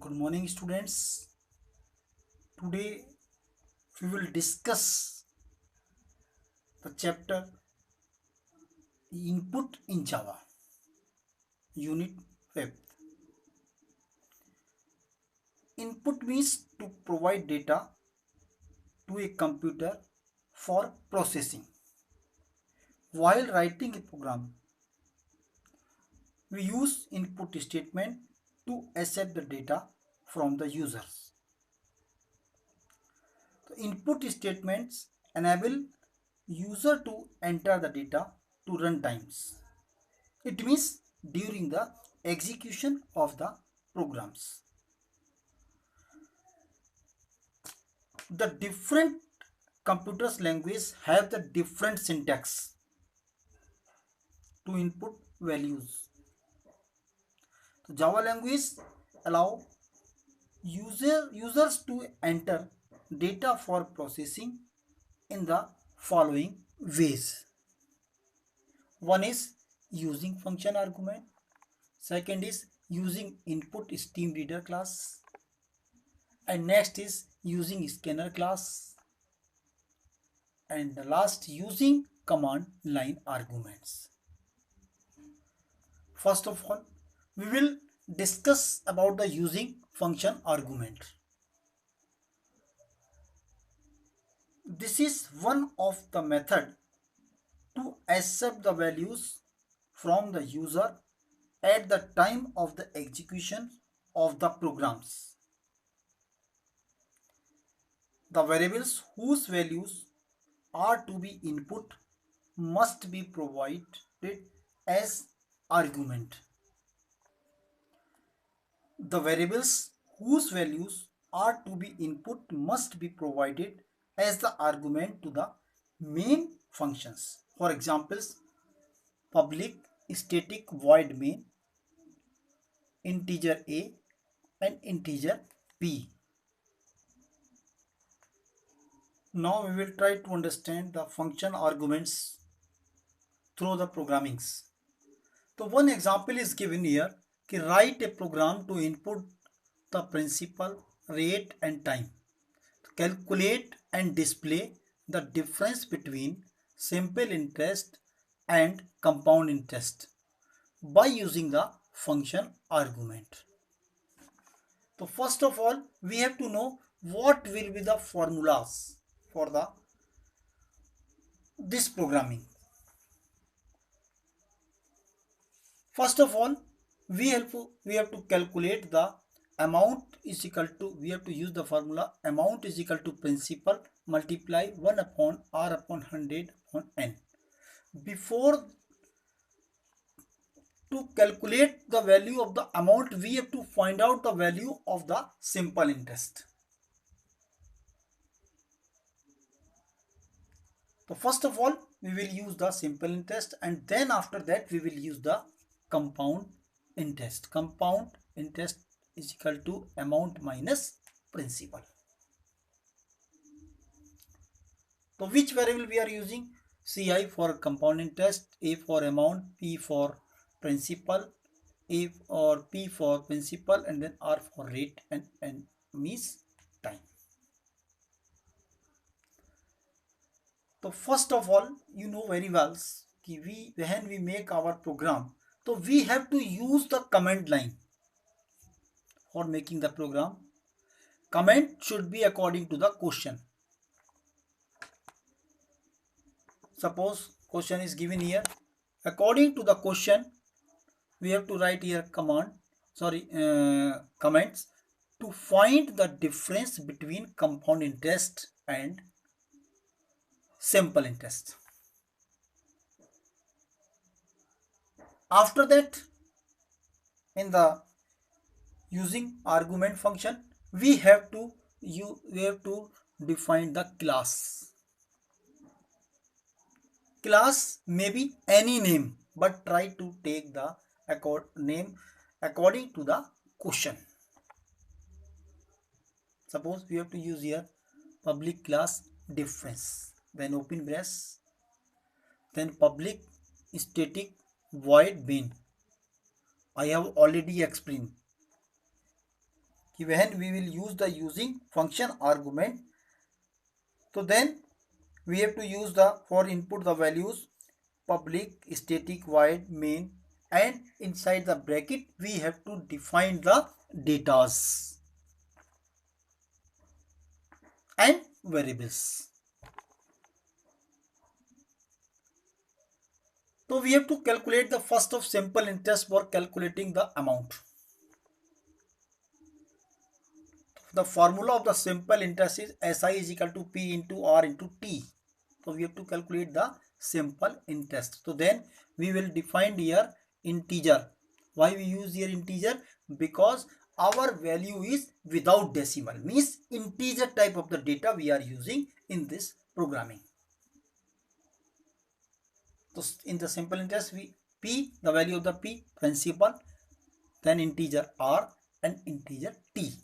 Good morning, students. Today we will discuss the chapter Input in Java, Unit 5th. Input means to provide data to a computer for processing. While writing a program, we use input statement to accept the data from the users. The input statements enable user to enter the data to run times. It means during the execution of the programs. The different computers language have the different syntax to input values. So Java language allow users to enter data for processing in the following ways. One is using function argument. Second is using input stream reader class. And next is using scanner class, and the last using command line arguments. First of all, we will discuss about the using function argument. This is one of the method to accept the values from the user at the time of the execution of the programs. The variables whose values are to be input must be provided as argument. The variables whose values are to be input must be provided as the argument to the main functions. For examples, public static void main, integer a and integer b. Now we will try to understand the function arguments through the programmings. So one example is given here कि write a program to input the principal, rate and time. Calculate and display the difference between simple interest and compound interest by using the function argument. So first of all, we have to know what will be the formulas for this programming. First of all, we have to calculate the amount is equal to, we have to use the formula amount is equal to principal multiply 1 upon r upon 100 upon n. Before to calculate the value of the amount, we have to find out the value of the simple interest. So first of all, we will use the simple interest, and then after that we will use the compound interest. Compound interest is equal to amount minus principal. So which variable we are using? Ci for compound interest, A for amount, P for principal, A or P for principal, and then R for rate, and N means time. So first of all, you know very well when we make our program, so we have to use the command line for making the program. Comment should be according to the question. Suppose question is given here. According to the question, we have to write here comments to find the difference between compound interest and simple interest. After that, in the using argument function, we have to define the class. Class may be any name, but try to take the name according to the question. Suppose we have to use here public class difference, then open brace, then public static void main. I have already explained. when we will use the using function argument, so then we have to use the for input the values public, static, void, main, and inside the bracket we have to define the datas and variables. So we have to calculate the first of simple interest for calculating the amount. The formula of the simple interest is SI is equal to P into R into T. So we have to calculate the simple interest. So then we will define here integer. Why we use here integer? Because our value is without decimal, means integer type of the data we are using in this programming. So in the simple interest, we P, the value of the P, principal, then integer R and integer T.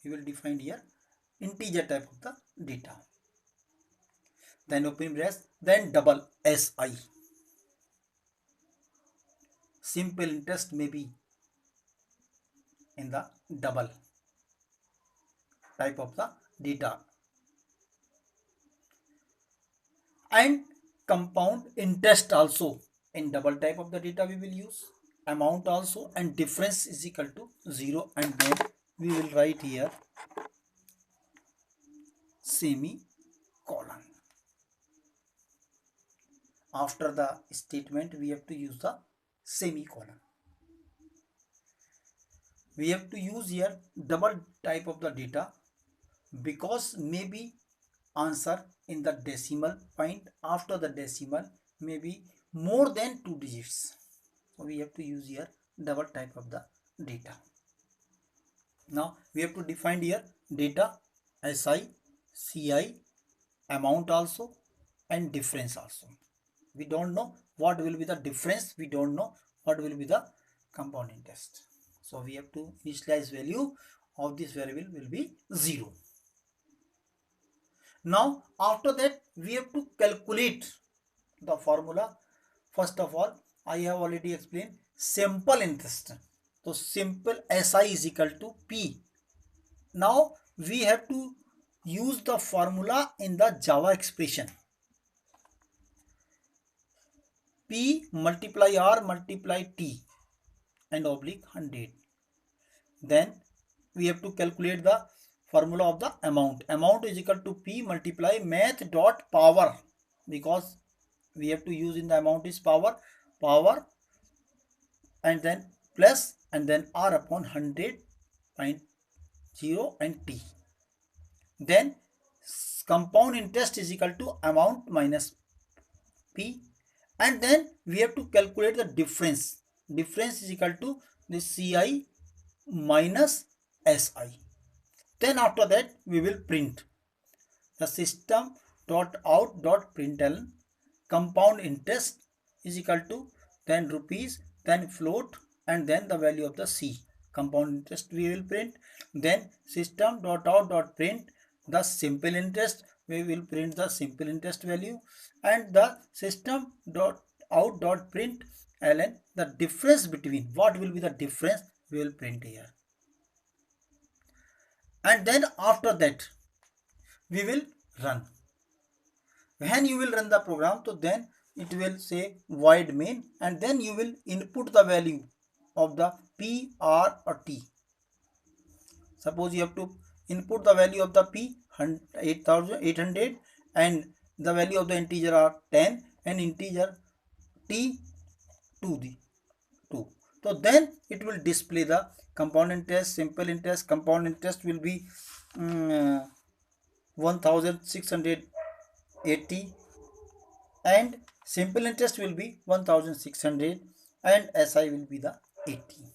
We will define here integer type of the data. Then open brace, then double SI. Simple interest may be in the double type of the data. And compound interest also in double type of the data we will use. Amount also, and difference is equal to 0, and then we will write here semicolon. After the statement we have to use the semicolon. We have to use here double type of the data because maybe answer in the decimal point, after the decimal maybe more than 2 digits. So we have to use here double type of the data. Now we have to define here data, SI, CI, amount also, and difference also. We don't know what will be the difference, we don't know what will be the compound interest. So we have to initialize value of this variable will be 0. Now after that we have to calculate the formula. First of all, I have already explained simple interest. So simple SI is equal to P. Now we have to use the formula in the Java expression. P multiply R multiply T and oblique 100. Then we have to calculate the formula of the amount. Amount is equal to P multiply math dot power, because we have to use in the amount is power, and then plus, and then R upon 100.0 and T. Then compound interest is equal to amount minus P, and then we have to calculate the difference. Difference is equal to the CI minus SI. Then after that we will print the system dot out dot println compound interest is equal to then rupees, then float, and then the value of the C. Compound interest we will print. Then system dot out dot print the simple interest, we will print the simple interest value, and the system dot out dot print ln the difference between, what will be the difference we will print here. And then after that we will run. When you will run the program, so then it will say void main, and then you will input the value of the P, R or T. Suppose you have to input the value of the P 8800 and the value of the integer are 10 and integer T 2. So then it will display the compound interest, simple interest. Compound interest will be 1680 and simple interest will be 1600 and SI will be the 80.